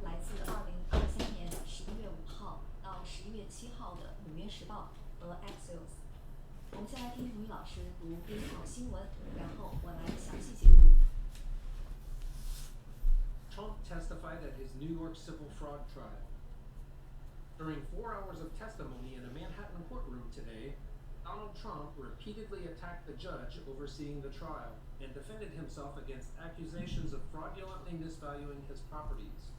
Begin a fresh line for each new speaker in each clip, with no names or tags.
来自2023年11月5号到11月7号的《纽约时报》和 Axios。我们先来听童宇老师读第一条新闻，然后我来详细解读。
Trump testified at his New York civil fraud trial. During 4 hours of testimony in a Manhattan courtroom today, Donald Trump repeatedly attacked the judge overseeing the trial and defended himself against accusations of fraudulently misvaluing his properties.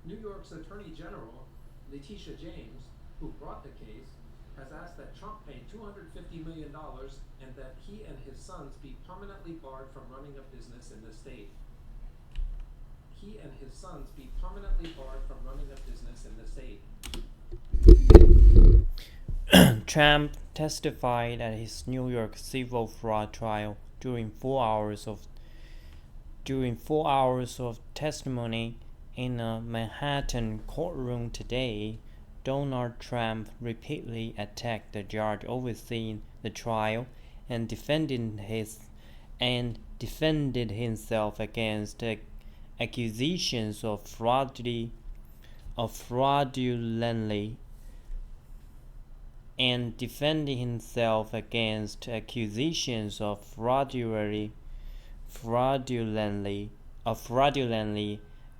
New York's Attorney General, Letitia James, who brought the case, has asked that Trump pay $250 million and that he and his sons be permanently barred from running a business in the state. He and his sons be permanently barred from running a business in the state.
Trump testified at his New York civil fraud trial during 4 hours of testimony in a Manhattan courtroom today. Donald Trump repeatedly attacked the judge overseeing the trial and defended himself against accusations of fraudulently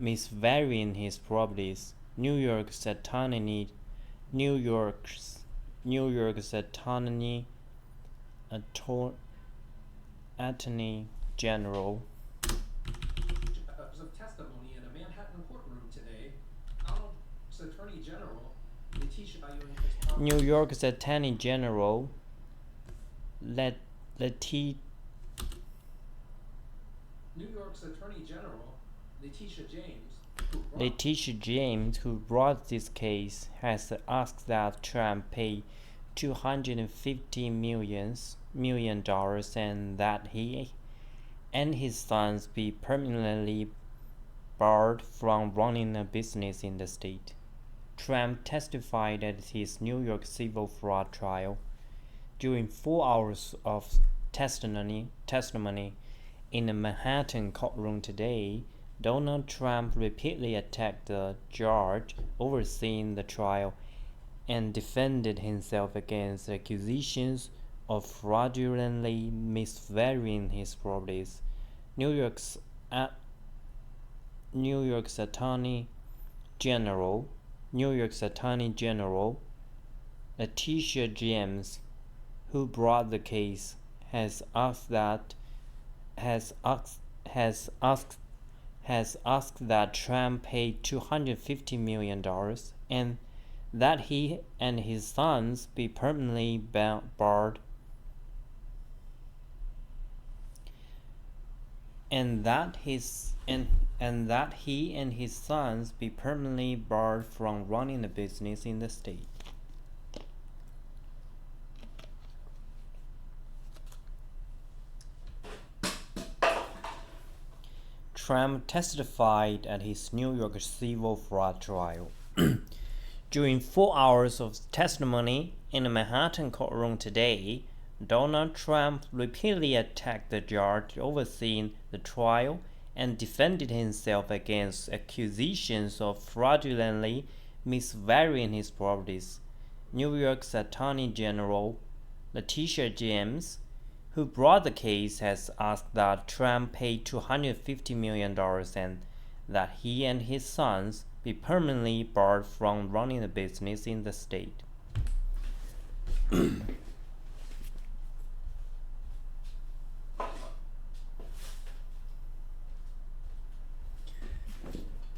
misvaluing his properties. New York's Attorney General
Of testimony in a Manhattan courtroom today, Donald's Attorney General, Letitia
New York's Attorney General Letitia James, who brought this case, has asked that Trump pay $250 million and that he and his sons be permanently barred from running a business in the state. Trump testified at his New York civil fraud trial. During 4 hours of testimony in a Manhattan courtroom today, Donald Trump repeatedly attacked the judge overseeing the trial and defended himself against accusations of fraudulently misvaluing his properties. New York's Attorney General Letitia James, who brought the case, has asked that Trump pay $250 million and that he and his sons be permanently barred from running a business in the state. Trump testified at his New York civil fraud trial. During 4 hours of testimony in a Manhattan courtroom today, Donald Trump repeatedly attacked the judge overseeing the trial and defended himself against accusations of fraudulently misvaluing his properties. New York's Attorney General Letitia James, who brought the case, has asked that Trump pay $250 million and that he and his sons be permanently barred from running a business in the state.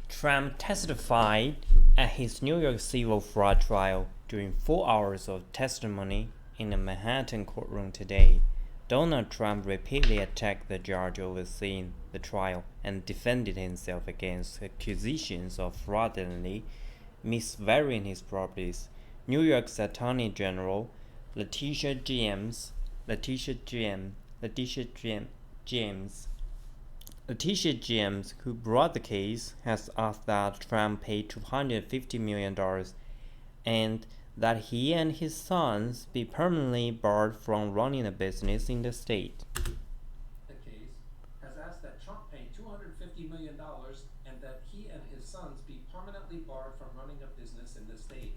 Trump testified at his New York civil fraud trial during 4 hours of testimony in a Manhattan courtroom today. Donald Trump repeatedly attacked the judge overseeing the trial and defended himself against accusations of fraudulently misvaluing his properties. New York's Attorney General Letitia James, who brought the case, has asked that Trump pay $250 million and that he and his sons be permanently barred from running a business in the state.
The case has asked that Trump pay $250 million and that he and his sons be permanently barred from running a business in the state.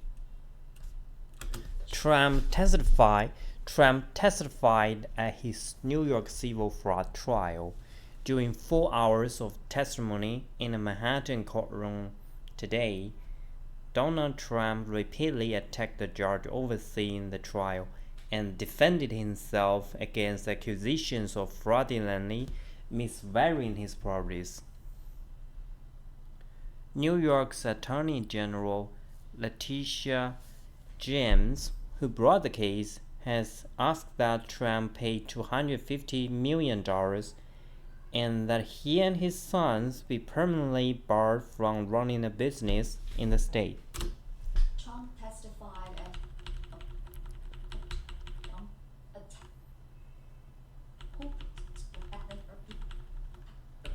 Trump testified at his New York civil fraud trial. During 4 hours of testimony in a Manhattan courtroom today, Donald Trump repeatedly attacked the judge overseeing the trial and defended himself against accusations of fraudulently misvaluing his properties. New York's Attorney General Letitia James, who brought the case, has asked that Trump pay $250 million and that he and his sons be permanently barred from running a business in the state.
Trump testified at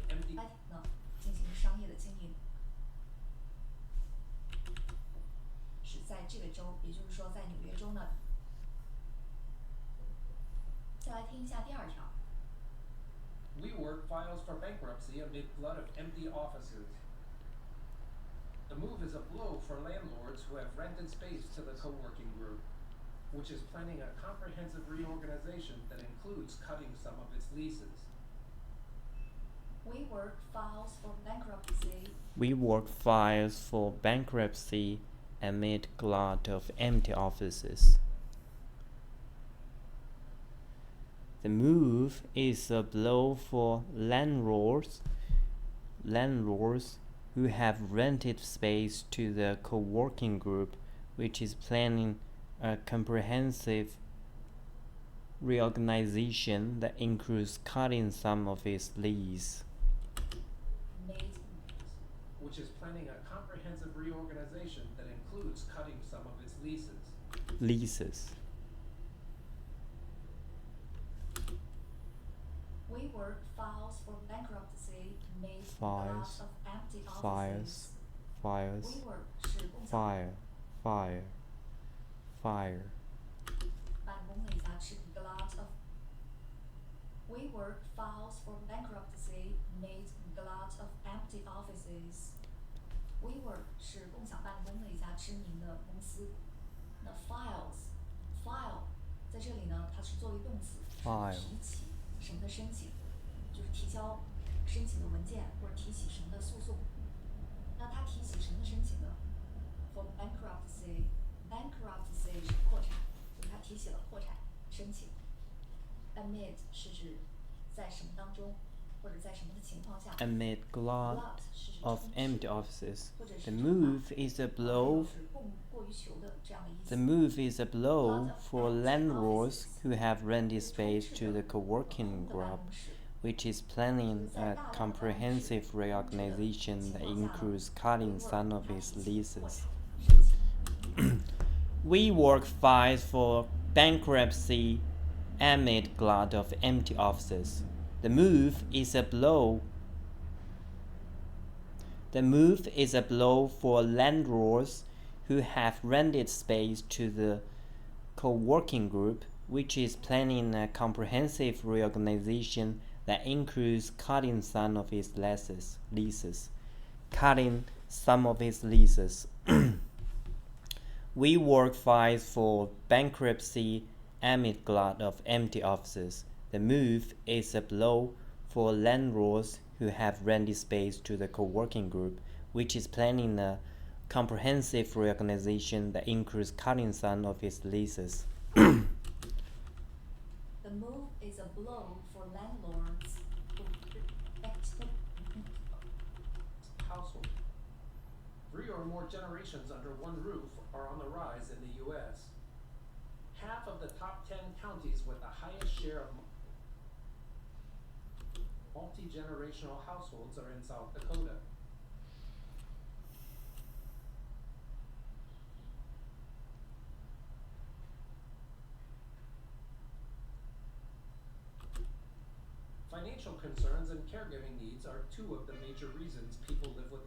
Empty
进行商业的经营，是在这个州，也就是说在纽约州呢。再来听一下第二条。
WeWork files for bankruptcy amid flood of empty offices. The move is a blow for landlords who have rented space to the co-working group, which is planning a comprehensive reorganization that includes cutting some of its leases.
WeWork files for bankruptcy.
WeWork files for bankruptcy amid glut of empty offices. The move is a blow for landlords who have rented space to the co-working group, which is planning a comprehensive reorganization that includes cutting some of its lease.
Which is planning a comprehensive reorganization that includes cutting some of its leases.
WeWork files for bankruptcy amid
Files.
glut of empty
Fires.
offices.
Fires.
WeWork 是共享
Fire.
办公类杂志 glut of. WeWork files for bankruptcy amid glut of empty offices. WeWork 是共享办公的一家知名的公司。那 file 在这里呢，它是作为动词，是
File
提起什么的申请，就是提交申请的文件或者提起什么的诉讼。那他提起什么的申请呢 ？For bankruptcy 是破产，就是他提起了破产申请。Amid 是指在什么当中，或者在什么的情况下。
Amid glut
Glut 是指
of
充斥
empty offices.
或者是
The
称霸
move is a
还
blow
有是过于求的这样的意思。
The move is a blow for landlords who have rented space to the co-working group, which is planning a comprehensive reorganization that includes cutting some of its leases. WeWork files for bankruptcy amid glut of empty offices. The move is a blow for landlords who have rented space to the co-working group, which is planning a comprehensive reorganization that includes cutting some of its leases. WeWork files for bankruptcy amid glut of empty offices. The move is a blow for landlords who have rented space to the co-working group, which is planning a comprehensive reorganization that includes cutting some of its leases.
The move is a blow for landlords who
Household. 3 or more generations under one roof are on the rise in the U.S. Half of the top 10 counties with the highest share of multi-generational households are in South Dakota. Financial concerns and caregiving needs are 2 of the major reasons people live with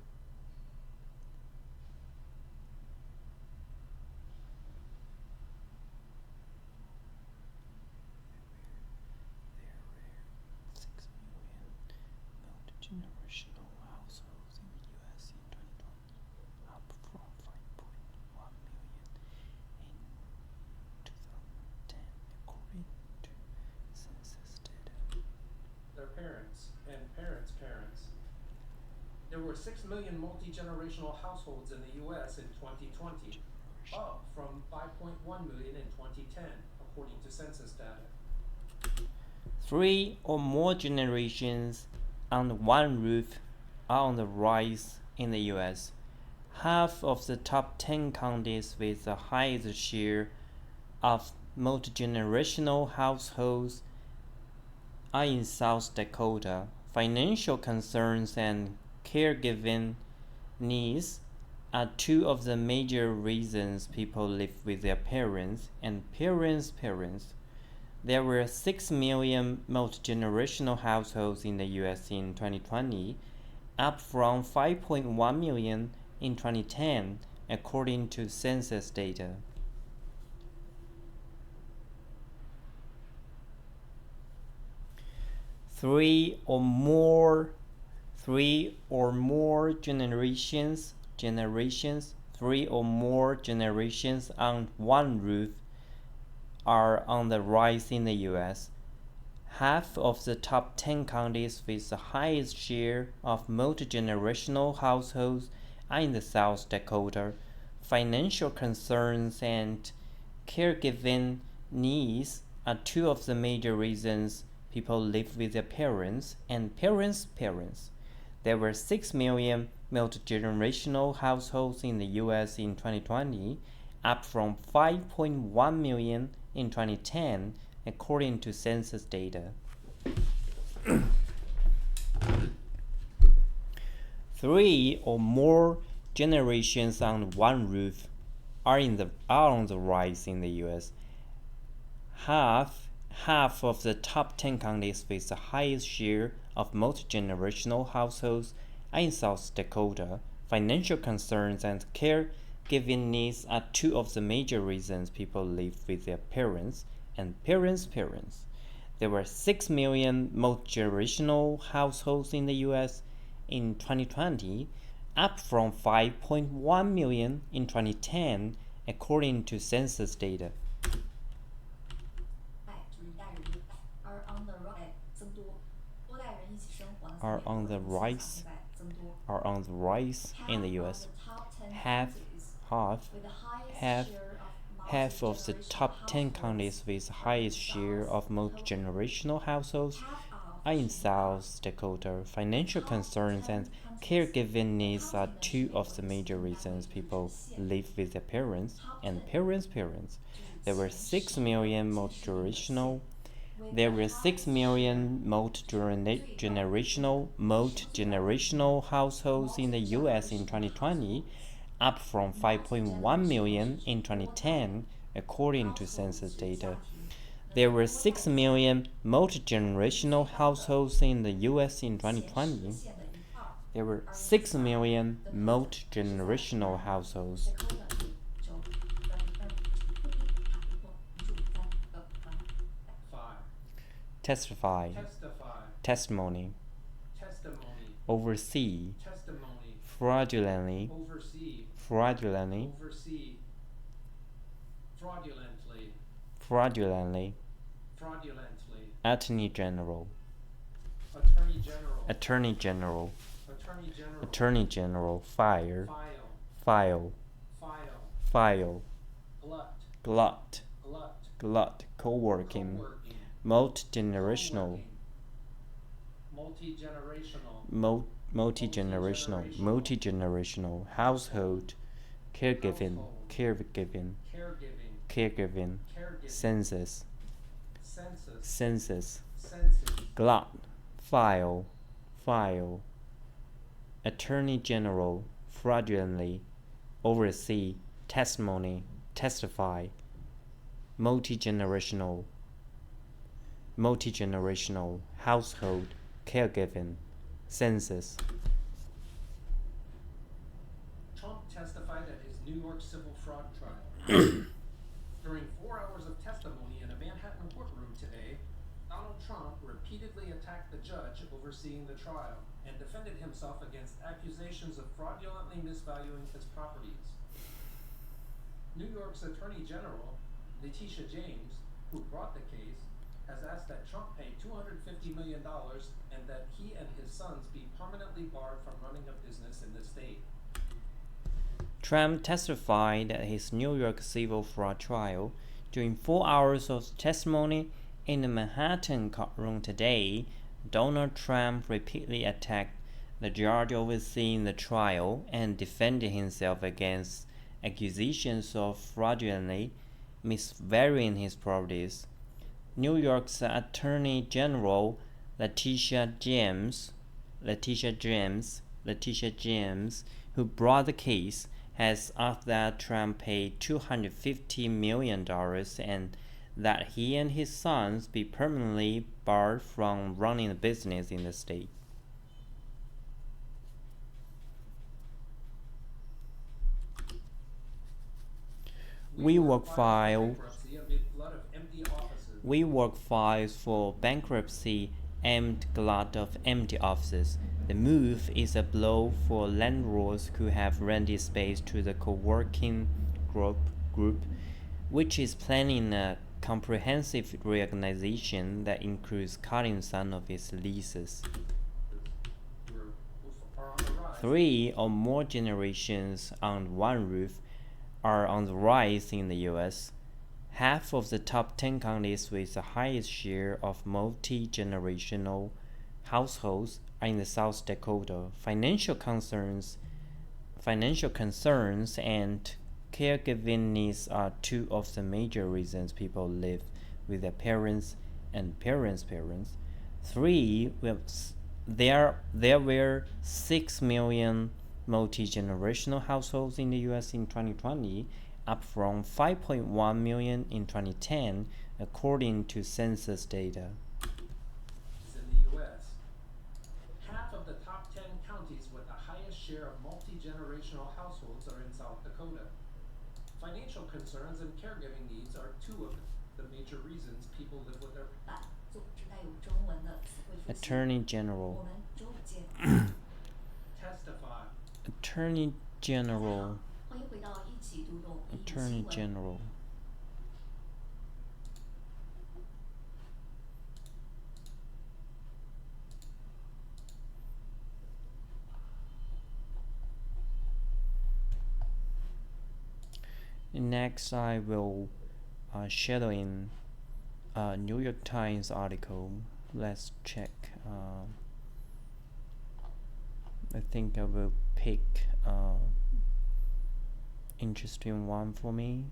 Generational households in the U.S. in 2020.
were 6 million multi-generational households in the US in 2020, up from 5.1 million in 2010, according to census data.
3 or more generations under one roof are on the rise in the US. Half of the top 10 counties with the highest share of multi-generational households are in South Dakota. Financial concerns and caregiving needs are two of the major reasons people live with their parents and parents' parents. There were 6 million multi-generational households in the US in 2020, up from 5.1 million in 2010, according to census data. Three or more generations, three or more generations on one roof are on the rise in the US. Half of the top 10 counties with the highest share of multi-generational households are in the South Dakota. Financial concerns and caregiving needs are two of the major reasons people live with their parents and parents' parents. There were 6 million multi-generational households in the US in 2020, up from 5.1 million in 2010, according to census data. 3 or more generations on one roof are on the rise in the US. Half of the top 10 counties with the highest share of multi-generational households are in South Dakota. Financial concerns and caregiving needs are two of the major reasons people live with their parents and parents' parents. There were 6 million multi-generational households in the US in 2020, up from 5.1 million in 2010, according to census data. Are on the rise in the US. Half of the top 10 counties with the highest share of multi-generational households are in South Dakota. Financial concerns and caregiving needs are two of the major reasons people live with their parents and parents' parents. There were 6 million multi-generational households in the US in 2020, up from 5.1 million in 2010, according to census data. There were 6 million multi-generational households in the US in 2020. There were 6 million multi-generational households. Testify. Testimony. Oversee. Fraudulently. Fraudulently. Attorney General. Attorney General. Attorney General. File. Glut. Co-working. Multi-generational. Household. Caregiving. Census. Glut. File. Attorney General. Fraudulently. Oversee. Testimony. Testify. Multi-generational. Household. Caregiving. Census.
Trump testified at his New York civil fraud trial. During 4 hours of testimony in a Manhattan courtroom today, Donald Trump repeatedly attacked the judge overseeing the trial and defended himself against accusations of fraudulently misvaluing his properties. New York's Attorney General, Letitia James, who brought the case, has asked that Trump pay $250 million and that he and his sons be permanently barred from running a business in the state.
Trump testified at his New York civil fraud trial. During 4 hours of testimony in the Manhattan courtroom today, Donald Trump repeatedly attacked the judge overseeing the trial and defended himself against accusations of fraudulently misvaluing his properties. New York's Attorney General Letitia James, who brought the case, has asked that Trump pay $250 million and that he and his sons be permanently barred from running a business in the state. WeWork files for bankruptcy amid glut of empty offices. The move is a blow for landlords who have rented space to the co-working group, which is planning a comprehensive reorganization that includes cutting some of its leases. 3 or more generations on one roof are on the rise in the US. Half of the top 10 counties with the highest share of multi-generational households are in the South Dakota. Financial concerns and caregiving needs are 2 of the major reasons people live with their parents and parents' parents. 3. There were 6 million multi-generational households in the US in 2020, up from 5.1 million in 2010, according to census data.
In the US, half of the top 10 counties with the highest share of multi-generational households are in South Dakota. Financial concerns and caregiving needs are 2 of the major reasons people live with their
Attorney General.
我们周五见。
testify.
Attorney General.
欢迎回到一起读懂英语
Attorney
新闻。
General. Next, I will shadow in a New York Times article. Let's check. I think I will pick interesting one for me.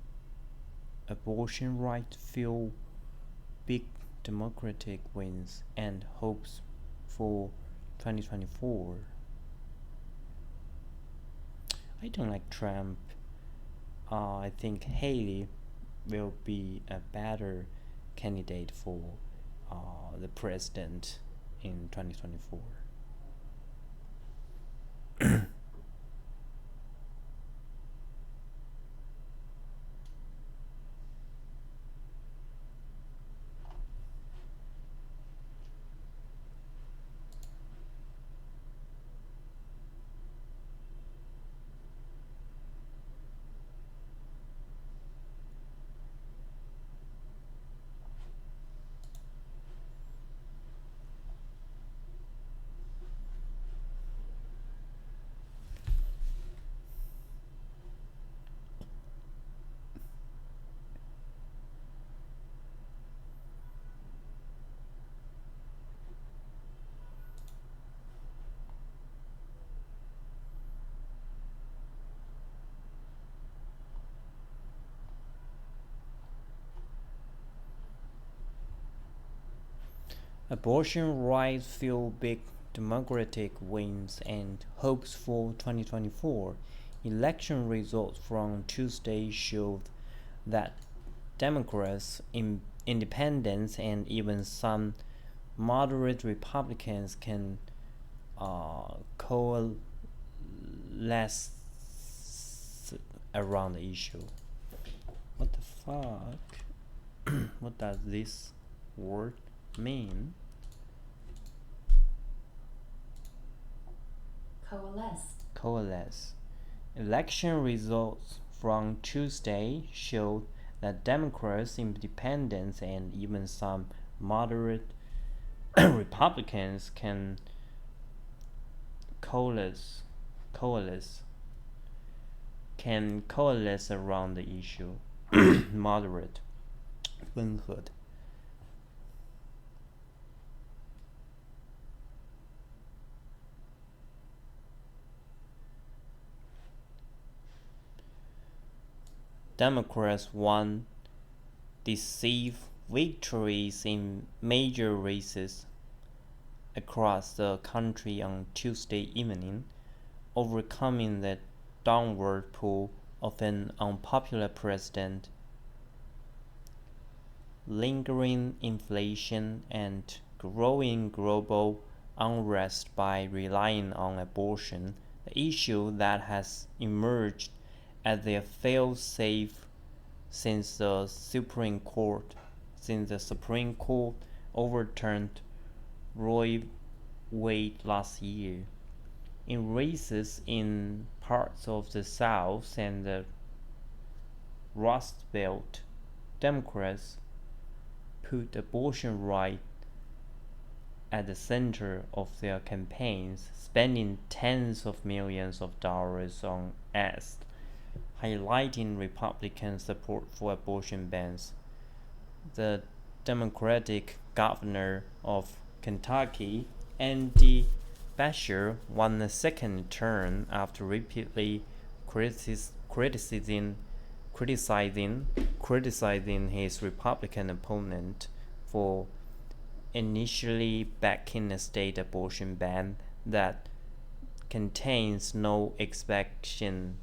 Abortion rights fuel big democratic wins and hopes for 2024. I don't like Trump. I think Haley will be a better candidate for the president in 2024. Abortion rights fuel big democratic wins and hopes for 2024. Election results from Tuesday showed that Democrats, independents, and even some moderate Republicans can coalesce around the issue. What the fuck? What does this word mean? Coalesce. Election results from Tuesday showed that Democrats, independents, and even some moderate Republicans can coalesce around the issue. Moderate 温和的 Democrats won decisive victories in major races across the country on Tuesday evening, overcoming the downward pull of an unpopular president, lingering inflation, and growing global unrest by relying on abortion, the issue that has emerged as their fail-safe since the Supreme Court overturned Roe Wade last year. In races in parts of the South and the Rust Belt, Democrats put abortion rights at the center of their campaigns, spending tens of millions of dollars on ads, highlighting Republican support for abortion bans. The Democratic governor of Kentucky, Andy Beshear, won a second term after repeatedly criticizing his Republican opponent for initially backing a state abortion ban that contains no exceptions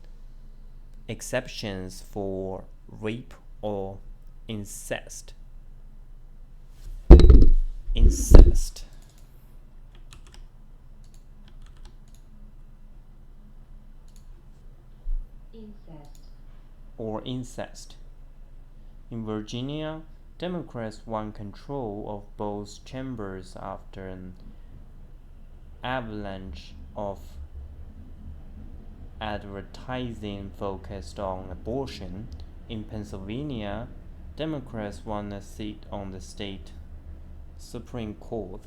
for rape or incest. Incest. In Virginia, Democrats won control of both chambers after an avalanche of advertising focused on abortion. In Pennsylvania, Democrats won a seat on the state Supreme Court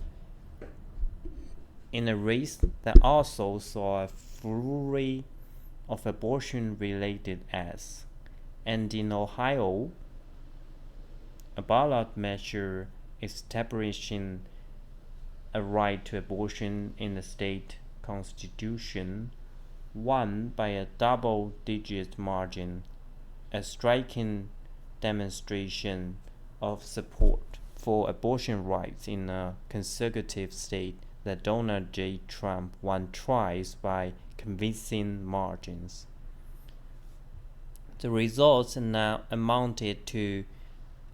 in a race that also saw a flurry of abortion-related ads. And in Ohio, a ballot measure establishing a right to abortion in the state constitution won by a double-digit margin, a striking demonstration of support for abortion rights in a conservative state that Donald J. Trump won twice by convincing margins. The results now amounted to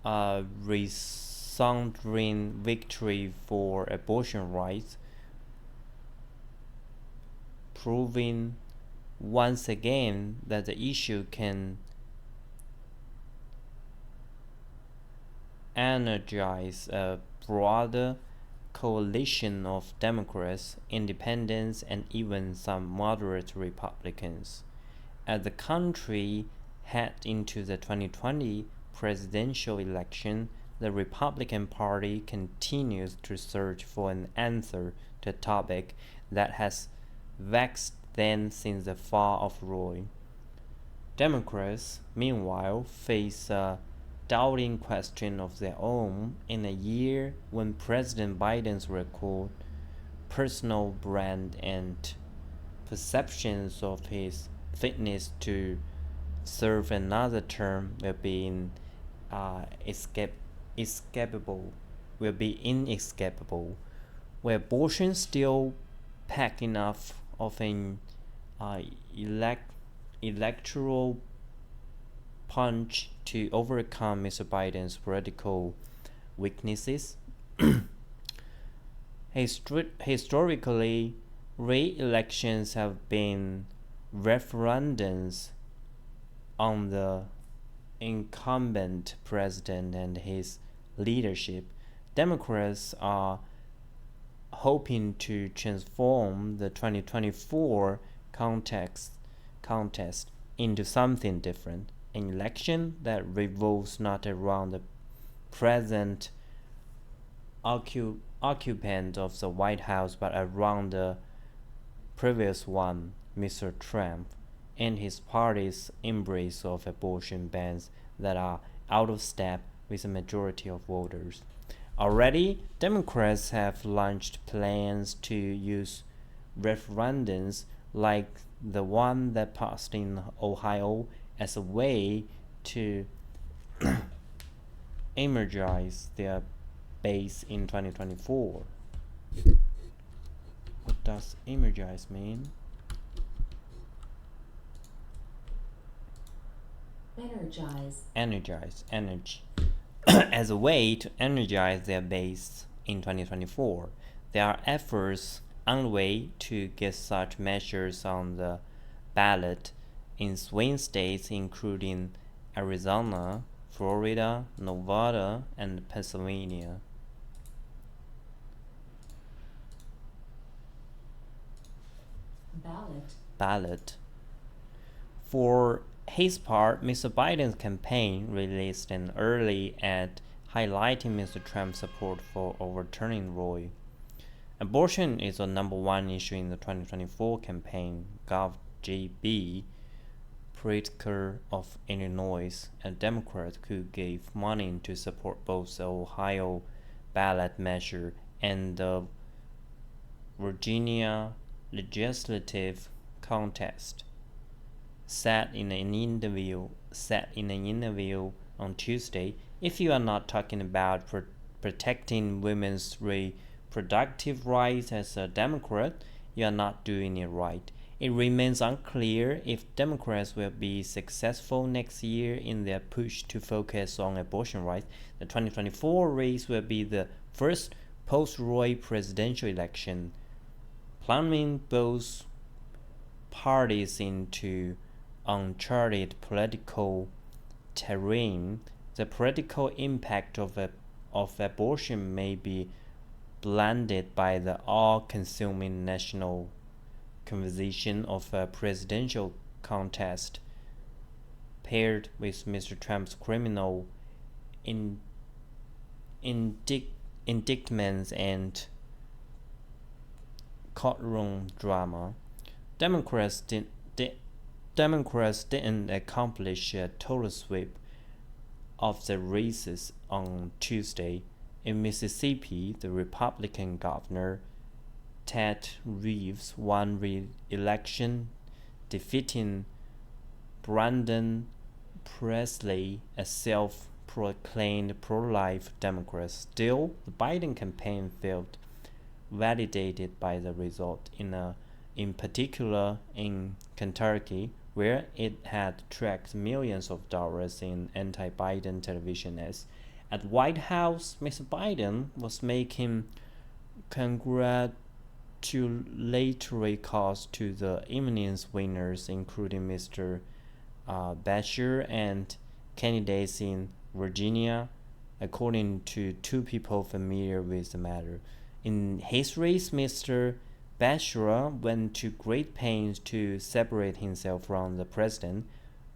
a resounding victory for abortion rights, proving once again that the issue can energize a broader coalition of Democrats, independents, and even some moderate Republicans. As the country heads into the 2020 presidential election, the Republican Party continues to search for an answer to a topic that has vexed them since the fall of Roe. Democrats, meanwhile, face a doubting question of their own in a year when President Biden's record, personal brand, and perceptions of his fitness to serve another term will be inescapable. Will abortion still pack enough of an electoral punch to overcome Mr. Biden's political weaknesses? Historically, re-elections have been referendums on the incumbent president and his leadership. Democrats are hoping to transform the 2024 contest into something different, an election that revolves not around the present occupant of the White House, but around the previous one, Mr. Trump, and his party's embrace of abortion bans that are out of step with the majority of voters. Already, Democrats have launched plans to use referendums like the one that passed in Ohio as a way to energize their base in 2024. What does energize mean? Energize, energy. As a way to energize their base in 2024. There are efforts underway to get such measures on the ballot in swing states including Arizona, Florida, Nevada, and Pennsylvania. Ballot. For his part, Mr. Biden's campaign released an early ad highlighting Mr. Trump's support for overturning Roe. Abortion is the number one issue in the 2024 campaign. Gov. J.B. Pritzker of Illinois, a Democrat who gave money to support both the Ohio ballot measure and the Virginia legislative contest, said in an interview on Tuesday, "If you are not talking about protecting women's reproductive rights as a Democrat, you are not doing it right." It remains unclear if Democrats will be successful next year in their push to focus on abortion rights. The 2024 race will be the first post-Roe presidential election, plunging both parties into uncharted political terrain. The political impact of abortion may be blinded by the all-consuming national conversation of a presidential contest paired with Mr. Trump's criminal indictments and courtroom drama. Democrats didn't accomplish a total sweep of the races on Tuesday. In Mississippi, the Republican governor Ted Reeves won re-election, defeating Brandon Presley, a self-proclaimed pro-life Democrat. Still, the Biden campaign felt validated by the result, in particular in Kentucky, where it had tracked millions of dollars in anti-Biden television ads. At White House, Mr. Biden was making congratulatory calls to the evening's winners, including Mr. Beshear and candidates in Virginia, according to two people familiar with the matter. In his race, Mr. Beshear went to great pains to separate himself from the president,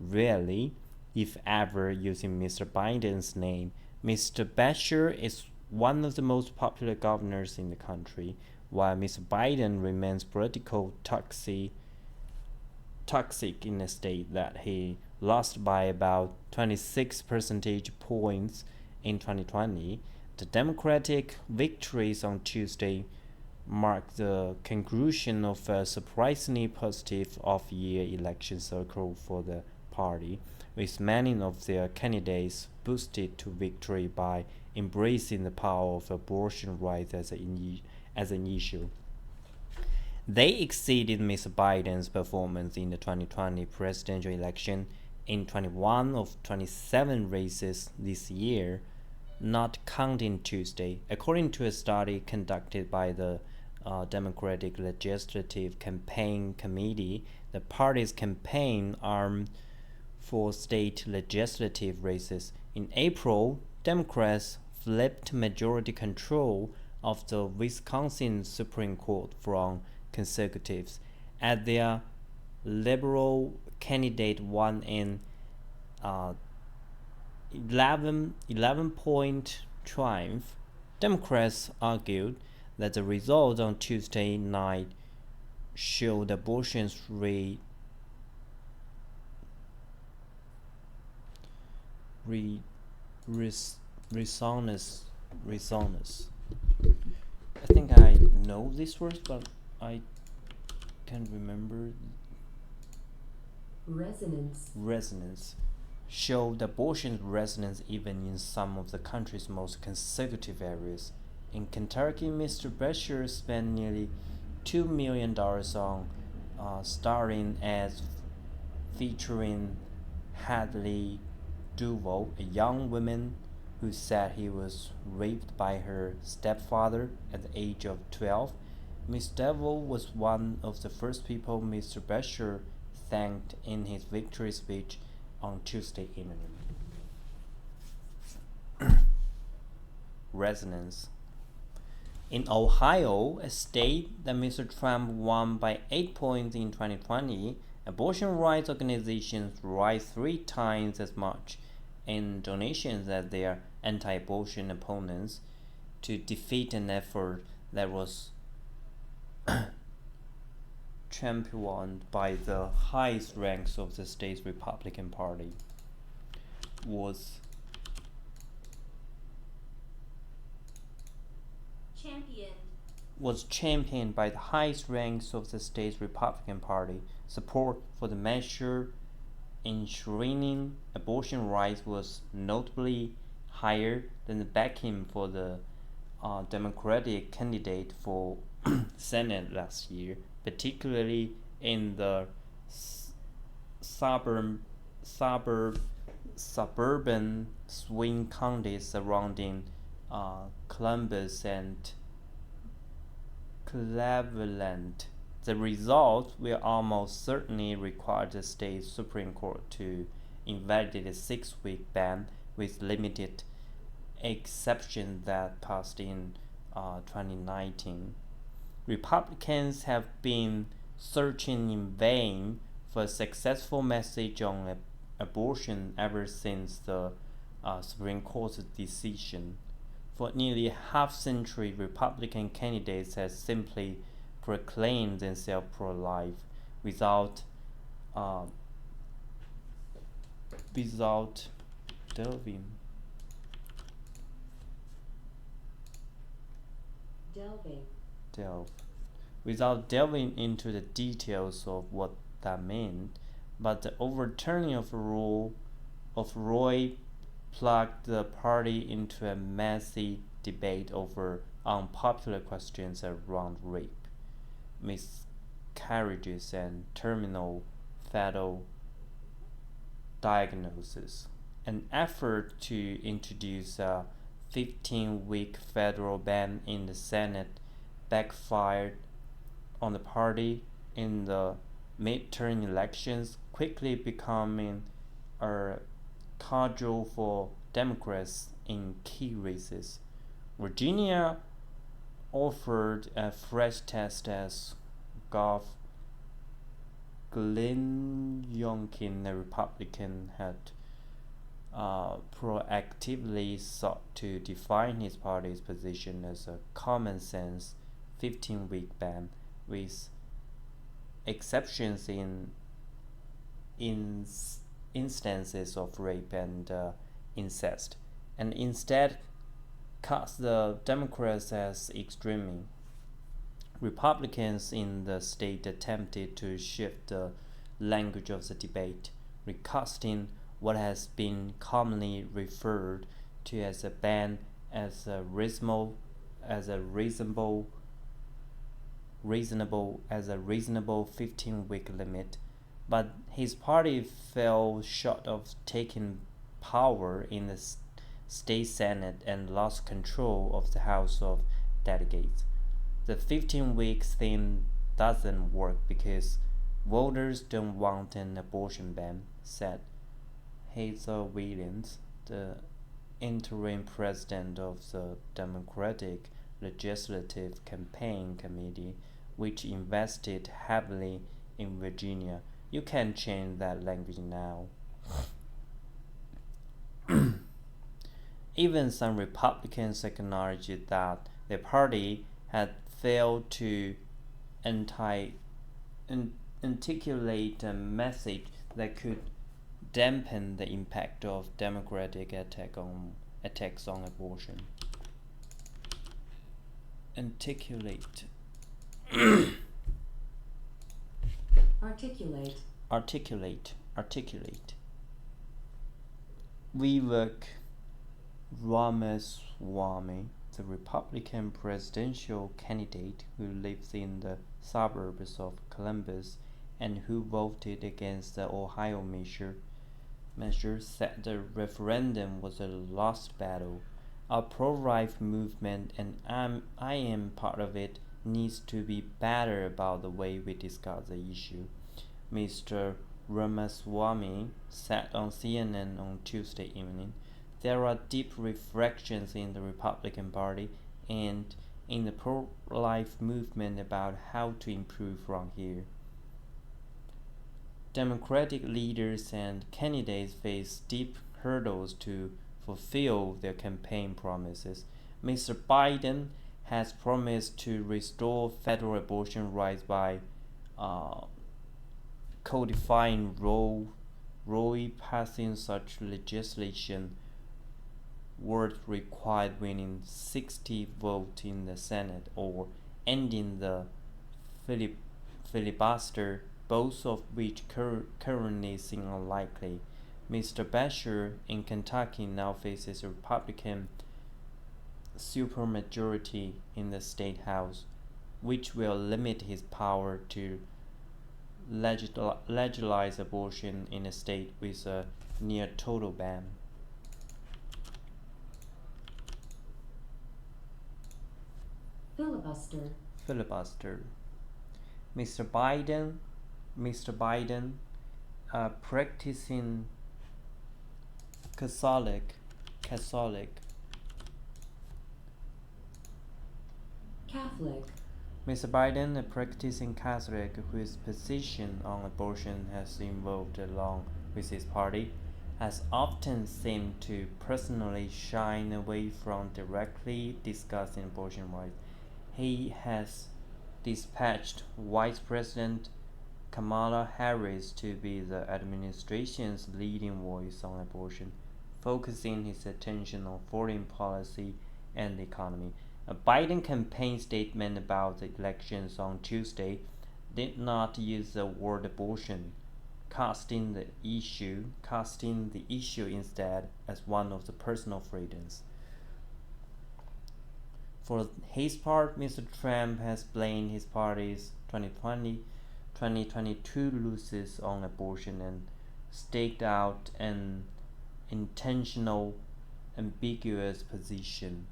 rarely, if ever, using Mr. Biden's name. Mr. Beshear is one of the most popular governors in the country, while Mr. Biden remains politically toxic in a state that he lost by about 26 percentage points in 2020. The Democratic victories on Tuesday marked the conclusion of a surprisingly positive off-year election cycle for the party, with many of their candidates boosted to victory by embracing the power of abortion rights as an issue. They exceeded Mr. Biden's performance in the 2020 presidential election in 21 of 27 races this year, not counting Tuesday. According to a study conducted by the Democratic Legislative Campaign Committee, the party's campaign arm for state legislative races. In April, Democrats flipped majority control of the Wisconsin Supreme Court from conservatives, as their liberal candidate won an 11-point triumph. Democrats argued that the result on Tuesday night showed abortion's resonance. I think I know these words, but I can't remember. Resonance showed abortion's resonance even in some of the country's most conservative areas. In Kentucky, Mr. Beshear spent nearly $2 million on starring ads featuring Hadley Duval, a young woman who said he was raped by her stepfather at the age of 12. Miss Duval was one of the first people Mr. Beshear thanked in his victory speech on Tuesday evening. Resonance. In Ohio, a state that Mr. Trump won by 8 points in 2020, abortion rights organizations raised 3 times as much in donations as their anti-abortion opponents to defeat an effort that was championed by the highest ranks of the state's Republican Party. Was championed by the highest ranks of the state's Republican Party. Support for the measure enshrining abortion rights was notably higher than the backing for the Democratic candidate for Senate last year, particularly in the suburban swing counties surrounding Columbus and Cleveland. The result will almost certainly require the state Supreme Court to invalidate a 6-week ban with limited exceptions that passed in 2019. Republicans have been searching in vain for a successful message on abortion ever since the Supreme Court's decision. For nearly a half-century, Republican candidates have simply proclaimed themselves pro-life without delving into the details of what that meant, but the overturning of Roe plugged the party into a messy debate over unpopular questions around rape, miscarriages, and terminal fetal diagnosis. An effort to introduce a 15-week federal ban in the Senate backfired on the party in the midterm elections, quickly becoming a cudgel for Democrats in key races. Virginia offered a fresh test as Gov. Glenn Youngkin, a Republican, had proactively sought to define his party's position as a common-sense 15-week ban with exceptions in instances of rape and incest, and instead cast the Democrats as extreme. Republicans in the state attempted to shift the language of the debate, recasting what has been commonly referred to as a ban as a reasonable 15-week limit, but his party fell short of taking power in the state Senate and lost control of the House of Delegates. The 15-week thing doesn't work because voters don't want an abortion ban, said Heather Williams, the interim president of the Democratic Legislative Campaign Committee, which invested heavily in Virginia. You can change that language now. Even some Republicans acknowledged that their party had failed to articulate a message that could dampen the impact of Democratic attacks on abortion. Articulate. Articulate. Vivek Ramaswamy, the Republican presidential candidate who lives in the suburbs of Columbus and who voted against the Ohio measure, said the referendum was a lost battle. Our pro-life movement, and I am part of it, needs to be better about the way we discuss the issue, Mr. Ramaswamy said on CNN on Tuesday evening. There are deep reflections in the Republican Party and in the pro-life movement about how to improve from here. Democratic leaders and candidates face steep hurdles to fulfill their campaign promises. Mr. Biden has promised to restore federal abortion rights by codifying Roe, passing such legislation would require winning 60 votes in the Senate or ending the filibuster, both of which currently seem unlikely. Mr. Beshear in Kentucky now faces a Republican supermajority in the state house, which will limit his power to legalize abortion in a state with a near total ban. Filibuster. Mr. Biden, practicing Catholic. Mr. Biden, a practicing Catholic whose position on abortion has evolved along with his party, has often seemed to personally shy away from directly discussing abortion rights. He has dispatched Vice President Kamala Harris to be the administration's leading voice on abortion, focusing his attention on foreign policy and the economy. A Biden campaign statement about the elections on Tuesday did not use the word abortion, casting the issue instead as one of the personal freedoms. For his part, Mr. Trump has blamed his party's 2022 losses on abortion and staked out an intentional, ambiguous position,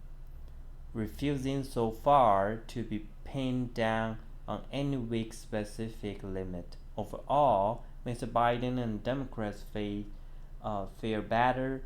refusing so far to be pinned down on any weak specific limit. Overall, Mr. Biden and Democrats fare better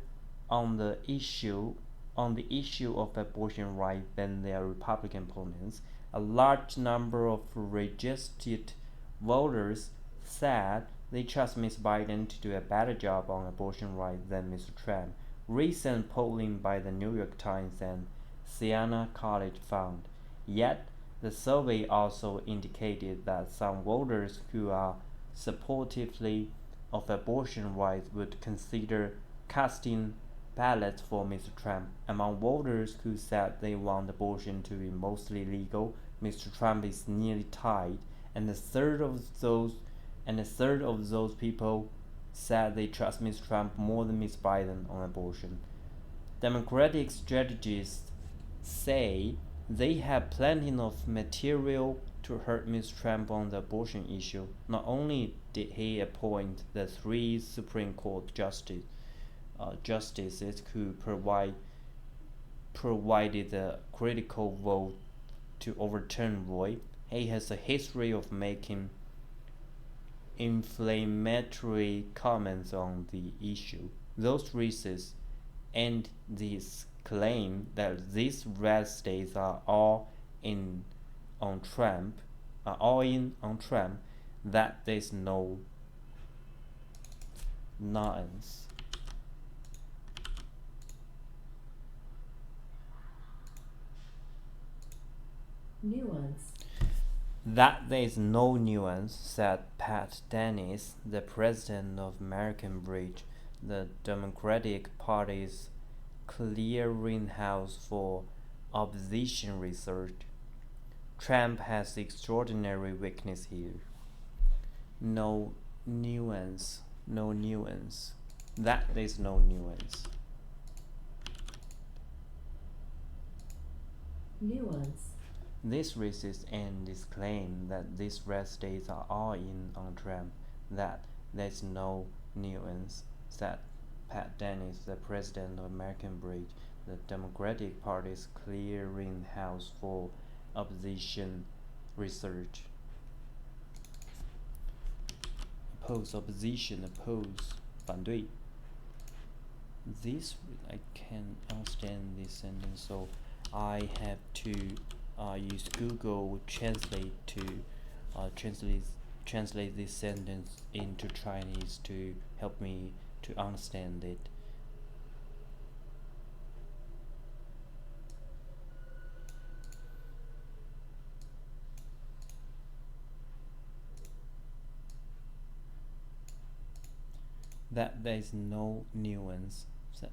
on the issue of abortion rights than their Republican opponents. A large number of registered voters said they trust Mr. Biden to do a better job on abortion rights than Mr. Trump. Recent polling by the New York Times and Siena College found. Yet, the survey also indicated that some voters who are supportively of abortion rights would consider casting ballots for Mr. Trump. Among voters who said they want abortion to be mostly legal, Mr. Trump is nearly tied, and a third of those people said they trust Mr. Trump more than Mr. Biden on abortion. Democratic strategists say they have plenty of material to hurt Mr. Trump on the abortion issue. Not only did he appoint the 3 Supreme Court justices who provided the critical vote to overturn Roe, he has a history of making inflammatory comments on the issue. Those reasons and this claim that these red states are all in on Trump, that there's no nonsense.
Nuance.
That there is no nuance, said Pat Dennis, the president of American Bridge, the Democratic Party's clearinghouse for opposition research. Trump has extraordinary weakness here. No nuance, no nuance. That there is no nuance.
Nuance.
This raises and this claim that these red states are all in on Trump, that there's no nuance, said Pat Dennis, the president of American Bridge, the Democratic Party's clearinghouse for opposition research. Oppose, opposition, oppose, 反对. This I can understand this sentence, so I have to use Google Translate to translate this sentence into Chinese to help me to understand it. That there is no nuance, said